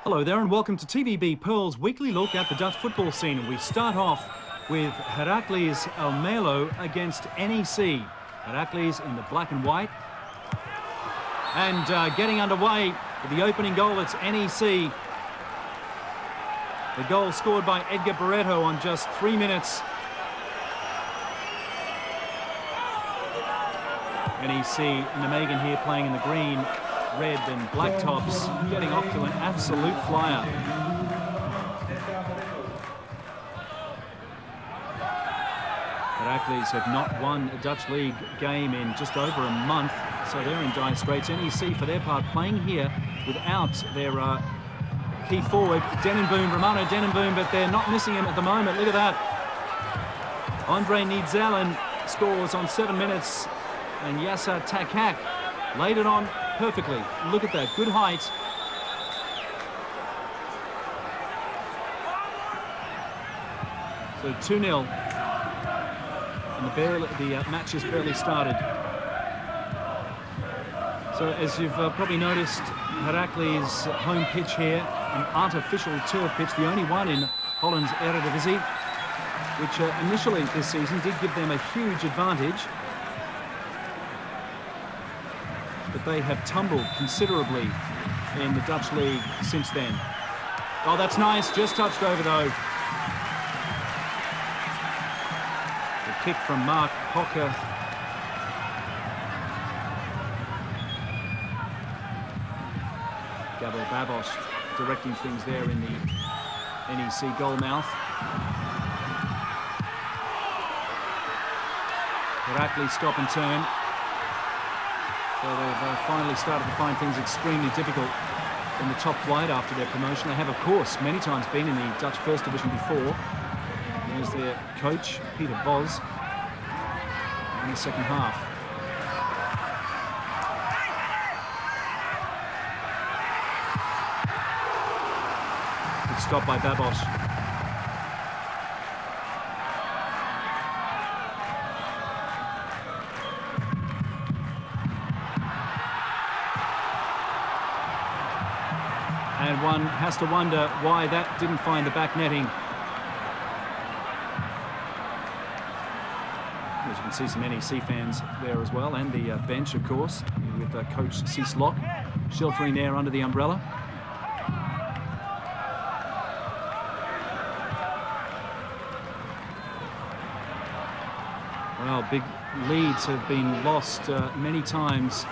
Hello there and welcome to TVB Pearl's weekly look at the Dutch football scene. And we start off with Heracles Almelo against NAC. Heracles in the black and white. And getting underway with the opening goal, it's NAC. The goal scored by Edgar Barreto on just 3 minutes. NAC, Nijmegen here playing in the green, red and black tops, getting off to an absolute flyer. Heracles have not won a Dutch league game in just over a month, so they're in dire straits. NAC, for their part, playing here without their key forward, Romano Denenboom, but they're not missing him at the moment. Look at that. Andre Niedzelen scores on 7 minutes, and Yasser Takak laid it on perfectly. Look at that, good height. So 2-0, and the match has barely started. So as you've probably noticed, Heracles' home pitch here, an artificial turf pitch, the only one in Holland's Eredivisie, which initially this season did give them a huge advantage. But they have tumbled considerably in the Dutch league since then. Oh, that's nice, just touched over though. The kick from Mark Hocker. Gabor Babos directing things there in the NEC goal mouth. Heracles stop and turn. So they've finally started to find things extremely difficult in the top flight after their promotion. They have, of course, many times been in the Dutch First Division before. There's their coach, Peter Bos, in the second half. Good stop by Babos. And one has to wonder why that didn't find the back netting. As you can see, some NEC fans there as well, and the bench, of course, with Coach Cees Lok sheltering there under the umbrella. Well, big leads have been lost many times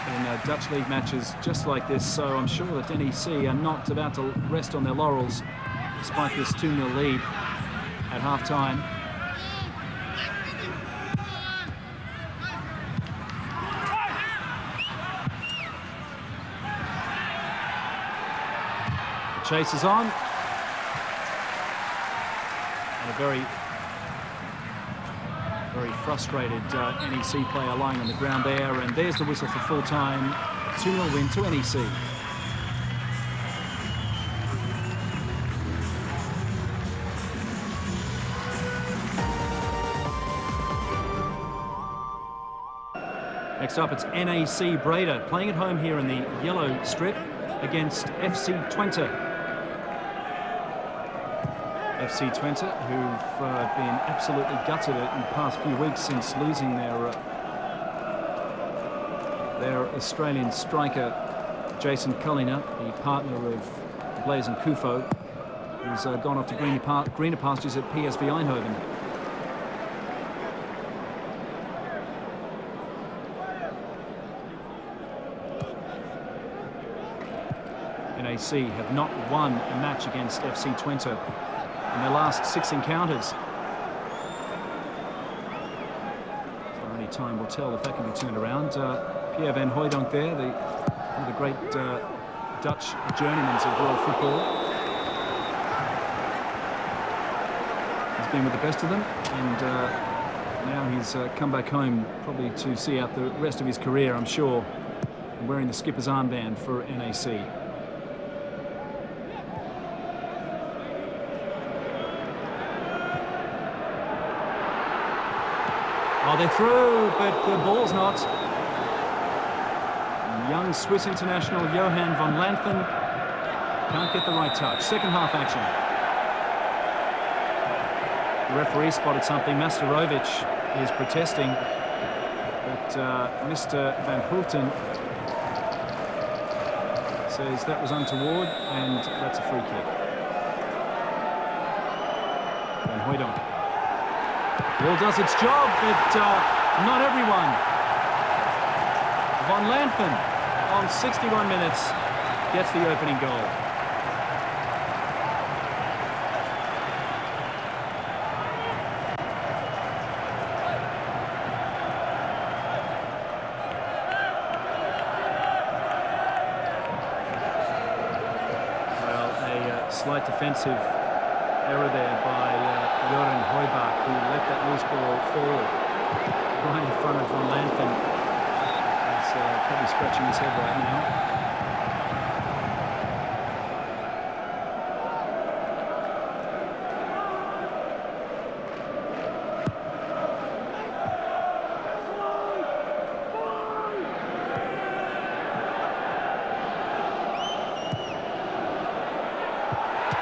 in Dutch league matches just like this, so I'm sure that NEC are not about to rest on their laurels despite this 2-0 lead at half-time. The chase is on, and a very frustrated NEC player lying on the ground there, and there's the whistle for full-time. 2-0 win to NEC. Next up, it's NAC Breda, playing at home here in the yellow strip against FC Twente. FC Twente, who've been absolutely gutted in the past few weeks since losing their Australian striker, Jason Cullina, the partner of Blaise and Kufo, who's gone off to greener pastures at PSV Eindhoven. NAC have not won a match against FC Twente in their last 6 encounters. So only time will tell if that can be turned around. Pierre van Hooijdonk there, one of the great Dutch journeymans of world football. He's been with the best of them, and now he's come back home probably to see out the rest of his career, I'm sure, wearing the skipper's armband for NAC. Oh, they're through, but the ball's not. Young Swiss international Johan van Lanthen can't get the right touch. Second half action. The referee spotted something. Masterovic is protesting, but Mr. Van Hulten says that was untoward, and that's a free kick. Van Hooijdonk. Ball does its job, but not everyone. Van Lanthen on 61 minutes gets the opening goal. Well, a slight defensive error there by Joran Højbjerg, who let that loose ball fall right in front of Van Lanthen. Probably scratching his head right now.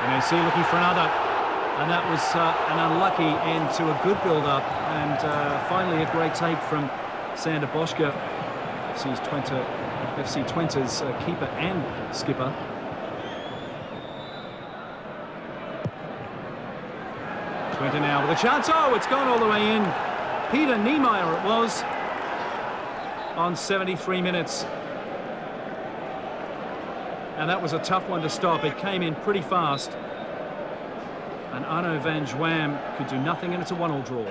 NAC looking for another, and that was an unlucky end to a good build-up, and finally a great take from Sander Boschke, FC Twente's keeper and skipper. Twente now with a chance. Oh, it's gone all the way in. Peter Niemeyer it was on 73 minutes. And that was a tough one to stop. It came in pretty fast. And Arno van Zwam could do nothing, and it's a 1-1 draw.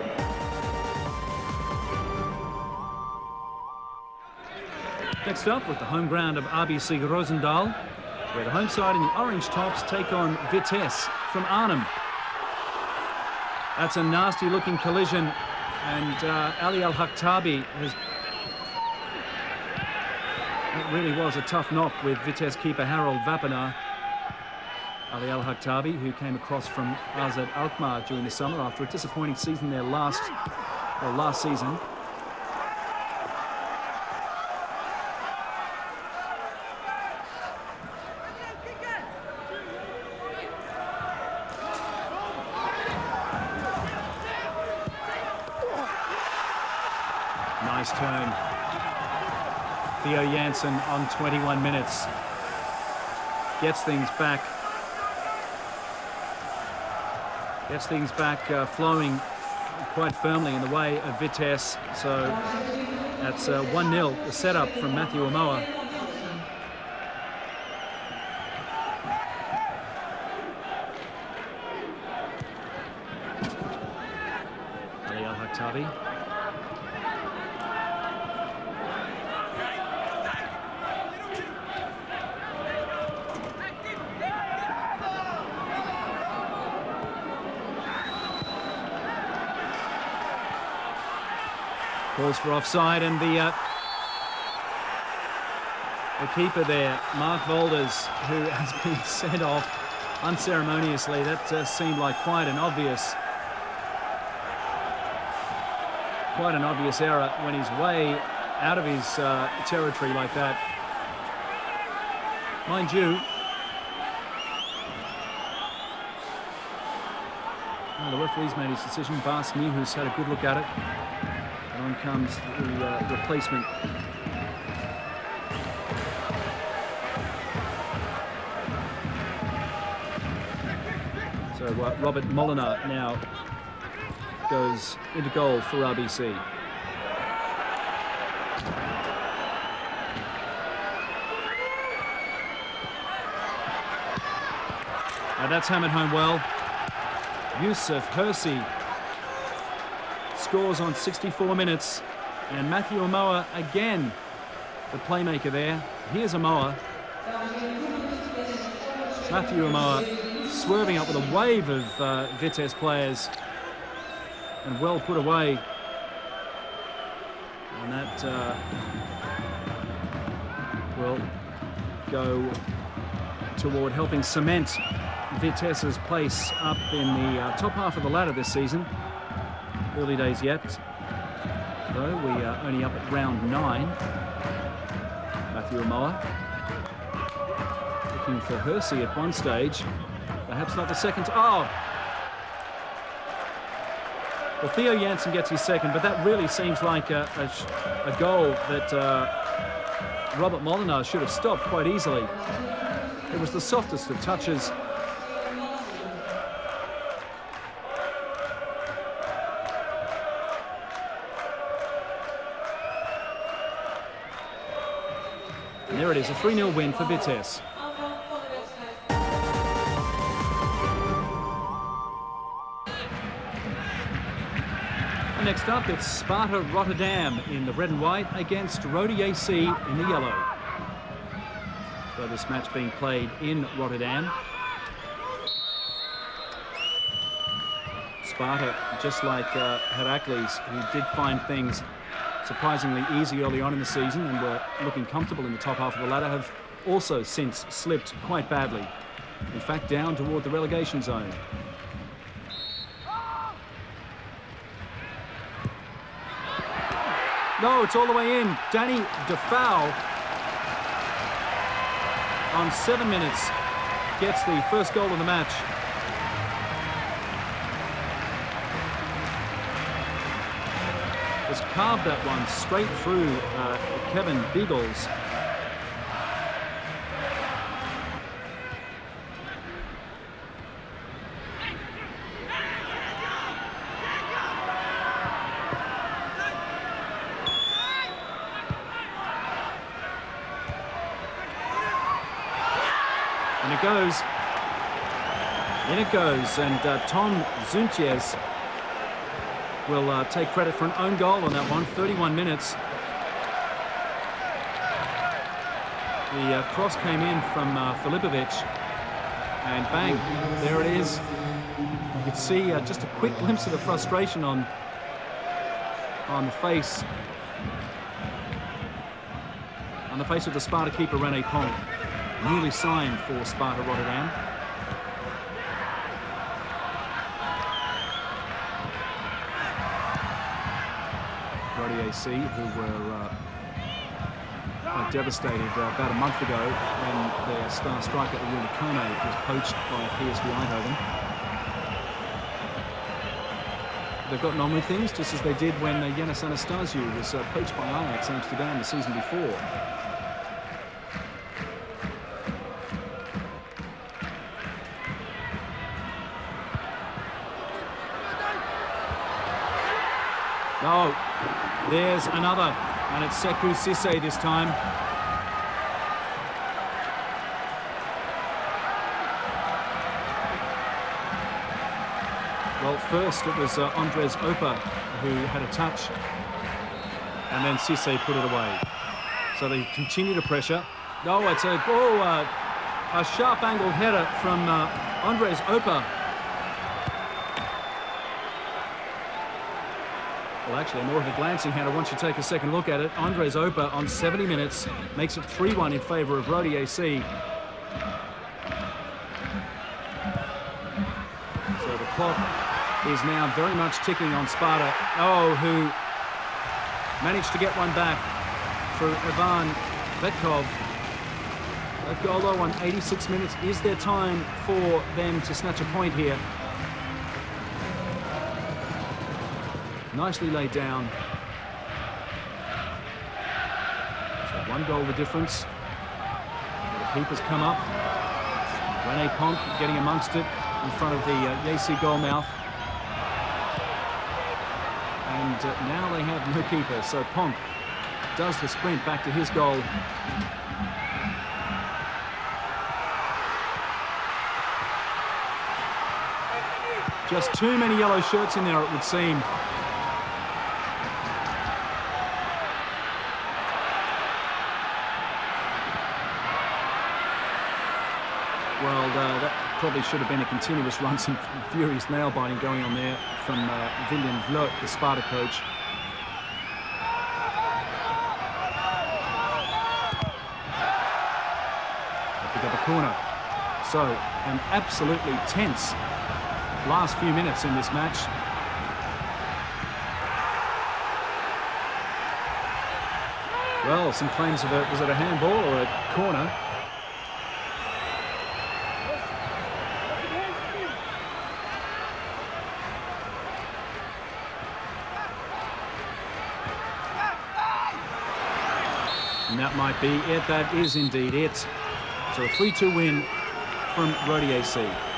Next up, with the home ground of RBC Roosendaal, where the home side in the orange tops take on Vitesse from Arnhem. That's a nasty-looking collision, and Ali Al-Haktabi has... It really was a tough knock with Vitesse keeper Harold Wappenaar. Ali Al-Haktabi, who came across from AZ Alkmaar during the summer after a disappointing season there last season. Nice turn. Theo Jansen on 21 minutes. Gets things back. Flowing quite firmly in the way of Vitesse. So that's 1-0, the setup from Matthew Amoa. Ali Al-Haktabi. Calls for offside, and the keeper there, Mark Volders, who has been sent off unceremoniously. That seemed like quite an obvious error when he's way out of his territory like that. Mind you, the referee's made his decision. Bas Niehuis had a good look at it. On comes the replacement. So Robert Molina now goes into goal for RBC. Now that's hammered home well. Yusuf Hersi scores on 64 minutes, and Matthew Amoa again, the playmaker there. Here's Amoa. Matthew Amoa swerving up with a wave of Vitesse players, and well put away. And that will go toward helping cement Vitesse's place up in the top half of the ladder this season. Early days yet, though. We are only up at round 9. Matthew Umoa. Looking for Hersey at one stage. Perhaps not the second. Oh! Well, Theo Jansen gets his second, but that really seems like a goal that Robert Molinar should have stopped quite easily. It was the softest of touches. And there it is, a 3-0 win for Vitesse. And next up, it's Sparta Rotterdam in the red and white against Rode AC in the yellow. So this match being played in Rotterdam. Sparta, just like Heracles, who did find things surprisingly easy early on in the season and were looking comfortable in the top half of the ladder, have also since slipped quite badly. In fact, down toward the relegation zone. No, it's all the way in. Danny Defoe on 7 minutes gets the first goal of the match. Just carved that one straight through Kevin Beagles. And it goes, and Tom Zuntjes will take credit for an own goal on that one. 31 minutes. The cross came in from Filipovic, and bang, there it is. You could see just a quick glimpse of the frustration on the face of the Sparta keeper, René Ponk, newly signed for Sparta Rotterdam. Rode AC, who were quite devastated about a month ago when their star striker Aruna Kone was poached by PSV Eindhoven. They've gotten on with things just as they did when Yannis Anastasiou was poached by Ajax Amsterdam the season before. Oh, there's another, and it's Sekou Cissé this time. Well, first it was Andres Opa who had a touch, and then Cissé put it away. So they continue to pressure. Oh, it's a sharp-angled header from Andres Opa. Well, actually, more of a glancing header once you take a second look at it. Andres Opa on 70 minutes makes it 3-1 in favour of Rode AC. So the clock is now very much ticking on Sparta. Oh, who managed to get one back through Ivan Vetkov. That goal, though, on 86 minutes. Is there time for them to snatch a point here? Nicely laid down. So one goal the difference. The keepers come up. René Ponk getting amongst it in front of the AC goalmouth. And now they have no keeper. So Ponk does the sprint back to his goal. Just too many yellow shirts in there, it would seem. Well, that probably should have been a continuous run. Some furious nail-biting going on there from William Vlot, the Sparta coach. Pick up a corner. So, an absolutely tense last few minutes in this match. Well, some claims of was it a handball or a corner? And that might be it. That is indeed it. So a 3-2 win from Rodi AC.